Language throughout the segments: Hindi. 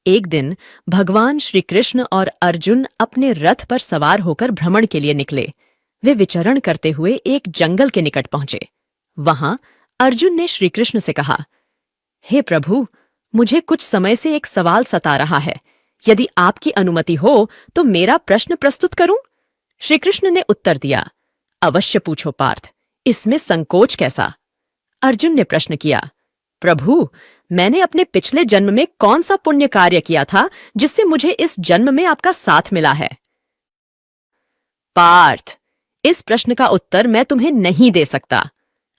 एक दिन भगवान श्री कृष्ण और अर्जुन अपने रथ पर सवार होकर भ्रमण के लिए निकले। वे विचरण करते हुए एक जंगल के निकट पहुंचे। वहां अर्जुन ने श्री कृष्ण से कहा, हे प्रभु, मुझे कुछ समय से एक सवाल सता रहा है। यदि आपकी अनुमति हो तो मेरा प्रश्न प्रस्तुत करूं? श्री कृष्ण ने उत्तर दिया, अवश्य पूछो पार्थ, इसमें संकोच कैसा? अर्जुन ने प्रश्न किया, प्रभु, मैंने अपने पिछले जन्म में कौन सा पुण्य कार्य किया था जिससे मुझे इस जन्म में आपका साथ मिला है? पार्थ, इस प्रश्न का उत्तर मैं तुम्हें नहीं दे सकता।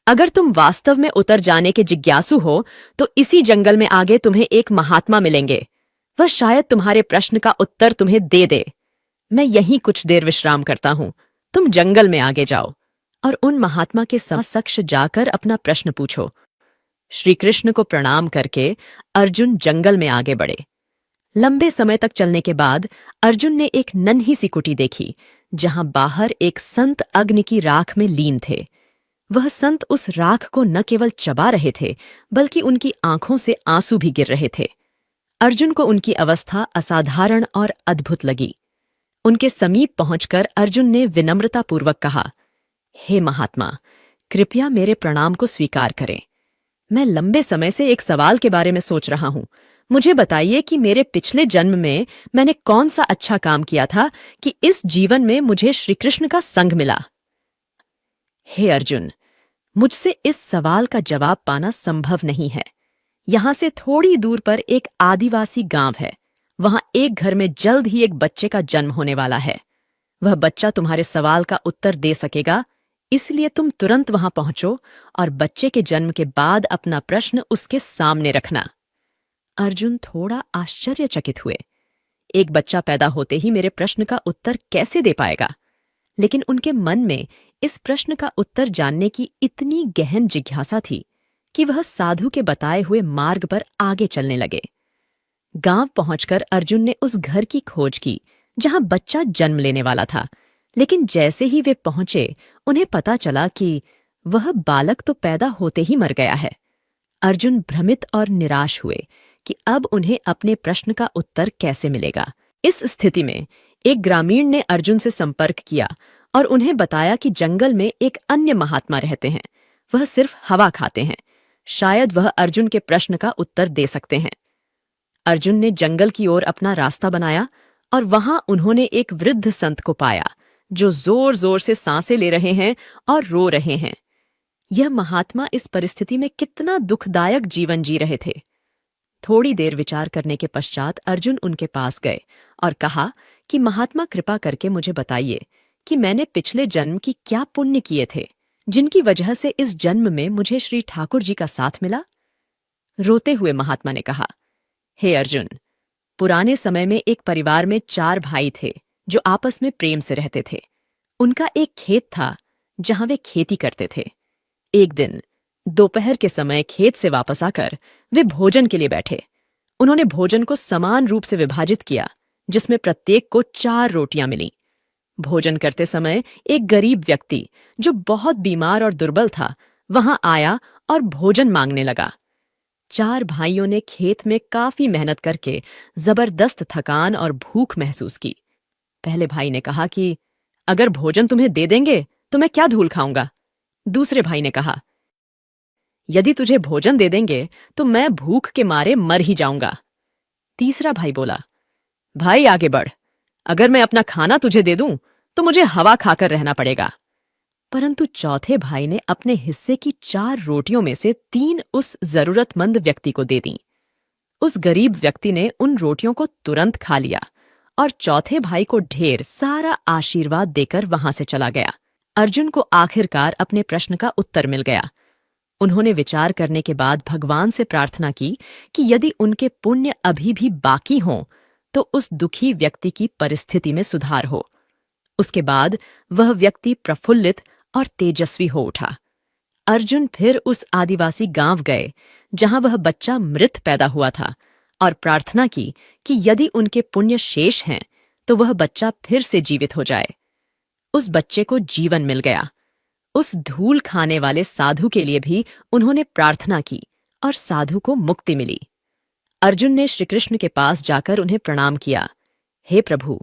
अगर तुम वास्तव में उतर जाने के जिज्ञासु हो तो इसी जंगल में आगे तुम्हें एक महात्मा मिलेंगे। वह शायद तुम्हारे प्रश्न का उत्तर तुम्हें दे दे। मैं यहीं कुछ देर विश्राम करता हूं। तुम जंगल में आगे जाओ और उन महात्मा के समक्ष जाकर अपना प्रश्न पूछो। श्री कृष्ण को प्रणाम करके अर्जुन जंगल में आगे बढ़े। लंबे समय तक चलने के बाद अर्जुन ने एक नन्ही सी कुटी देखी, जहां बाहर एक संत अग्नि की राख में लीन थे। वह संत उस राख को न केवल चबा रहे थे, बल्कि उनकी आंखों से आंसू भी गिर रहे थे। अर्जुन को उनकी अवस्था असाधारण और अद्भुत लगी। उनके समीप पहुंचकर अर्जुन ने विनम्रतापूर्वक कहा, हे महात्मा, कृपया मेरे प्रणाम को स्वीकार करें। मैं लंबे समय से एक सवाल के बारे में सोच रहा हूं। मुझे बताइए कि मेरे पिछले जन्म में मैंने कौन सा अच्छा काम किया था कि इस जीवन में मुझे श्री कृष्ण का संग मिला। हे अर्जुन, मुझसे इस सवाल का जवाब पाना संभव नहीं है। यहां से थोड़ी दूर पर एक आदिवासी गांव है। वहां एक घर में जल्द ही एक बच्चे का जन्म होने वाला है। वह बच्चा तुम्हारे सवाल का उत्तर दे सकेगा, इसलिए तुम तुरंत वहां पहुंचो और बच्चे के जन्म के बाद अपना प्रश्न उसके सामने रखना। अर्जुन थोड़ा आश्चर्यचकित हुए। एक बच्चा पैदा होते ही मेरे प्रश्न का उत्तर कैसे दे पाएगा? लेकिन उनके मन में इस प्रश्न का उत्तर जानने की इतनी गहन जिज्ञासा थी कि वह साधु के बताए हुए मार्ग पर आगे चलने लगे। गांव पहुंचकर अर्जुन ने उस घर की खोज की जहां बच्चा जन्म लेने वाला था। लेकिन जैसे ही वे पहुंचे, उन्हें पता चला कि वह बालक तो पैदा होते ही मर गया है। अर्जुन भ्रमित और निराश हुए कि अब उन्हें अपने प्रश्न का उत्तर कैसे मिलेगा। इस स्थिति में एक ग्रामीण ने अर्जुन से संपर्क किया और उन्हें बताया कि जंगल में एक अन्य महात्मा रहते हैं। वह सिर्फ हवा खाते हैं। शायद वह अर्जुन के प्रश्न का उत्तर दे सकते हैं। अर्जुन ने जंगल की ओर अपना रास्ता बनाया और वहां उन्होंने एक वृद्ध संत को पाया जो जोर जोर से सांसें ले रहे हैं और रो रहे हैं। यह महात्मा इस परिस्थिति में कितना दुखदायक जीवन जी रहे थे। थोड़ी देर विचार करने के पश्चात अर्जुन उनके पास गए और कहा कि महात्मा, कृपा करके मुझे बताइए कि मैंने पिछले जन्म की क्या पुण्य किए थे जिनकी वजह से इस जन्म में मुझे श्री ठाकुर जी का साथ मिला। रोते हुए महात्मा ने कहा, हे अर्जुन, पुराने समय में एक परिवार में 4 भाई थे जो आपस में प्रेम से रहते थे। उनका एक खेत था जहां वे खेती करते थे। एक दिन दोपहर के समय खेत से वापस आकर वे भोजन के लिए बैठे। उन्होंने भोजन को समान रूप से विभाजित किया, जिसमें प्रत्येक को 4 रोटियां मिलीं। भोजन करते समय एक गरीब व्यक्ति जो बहुत बीमार और दुर्बल था वहां आया और भोजन मांगने लगा। 4 भाइयों ने खेत में काफी मेहनत करके जबरदस्त थकान और भूख महसूस की। पहले भाई ने कहा कि अगर भोजन तुम्हें दे देंगे तो मैं क्या धूल खाऊंगा। दूसरे भाई ने कहा, यदि तुझे भोजन दे देंगे तो मैं भूख के मारे मर ही जाऊंगा। तीसरा भाई बोला, भाई आगे बढ़, अगर मैं अपना खाना तुझे दे दूं तो मुझे हवा खाकर रहना पड़ेगा। परंतु चौथे भाई ने अपने हिस्से की 4 रोटियों में से 3 उस जरूरतमंद व्यक्ति को दे दी। उस गरीब व्यक्ति ने उन रोटियों को तुरंत खा लिया और चौथे भाई को ढेर सारा आशीर्वाद देकर वहां से चला गया। अर्जुन को आखिरकार अपने प्रश्न का उत्तर मिल गया। उन्होंने विचार करने के बाद भगवान से प्रार्थना की कि यदि उनके पुण्य अभी भी बाकी हों तो उस दुखी व्यक्ति की परिस्थिति में सुधार हो। उसके बाद वह व्यक्ति प्रफुल्लित और तेजस्वी हो उठा। अर्जुन फिर उस आदिवासी गांव गए जहां वह बच्चा मृत पैदा हुआ था और प्रार्थना की कि यदि उनके पुण्य शेष हैं तो वह बच्चा फिर से जीवित हो जाए। उस बच्चे को जीवन मिल गया। उस धूल खाने वाले साधु के लिए भी उन्होंने प्रार्थना की और साधु को मुक्ति मिली। अर्जुन ने श्रीकृष्ण के पास जाकर उन्हें प्रणाम किया। हे प्रभु,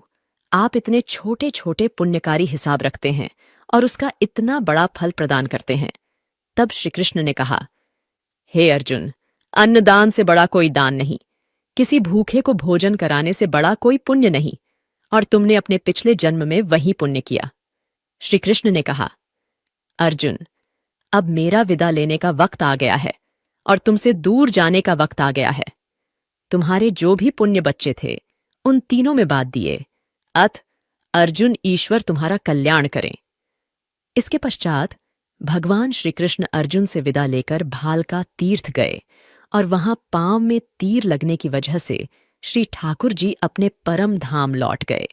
आप इतने छोटे छोटे पुण्यकारी हिसाब रखते हैं और उसका इतना बड़ा फल प्रदान करते हैं। तब श्रीकृष्ण ने कहा, हे अर्जुन, अन्नदान से बड़ा कोई दान नहीं, किसी भूखे को भोजन कराने से बड़ा कोई पुण्य नहीं, और तुमने अपने पिछले जन्म में वही पुण्य किया। श्रीकृष्ण ने कहा, अर्जुन, अब मेरा विदा लेने का वक्त आ गया है और तुमसे दूर जाने का वक्त आ गया है। तुम्हारे जो भी पुण्य बच्चे थे उन तीनों में बात दिए। अथ अर्जुन, ईश्वर तुम्हारा कल्याण करें। इसके पश्चात भगवान श्रीकृष्ण अर्जुन से विदा लेकर भालका तीर्थ गए और वहां पांव में तीर लगने की वजह से श्री ठाकुर जी अपने परम धाम लौट गए।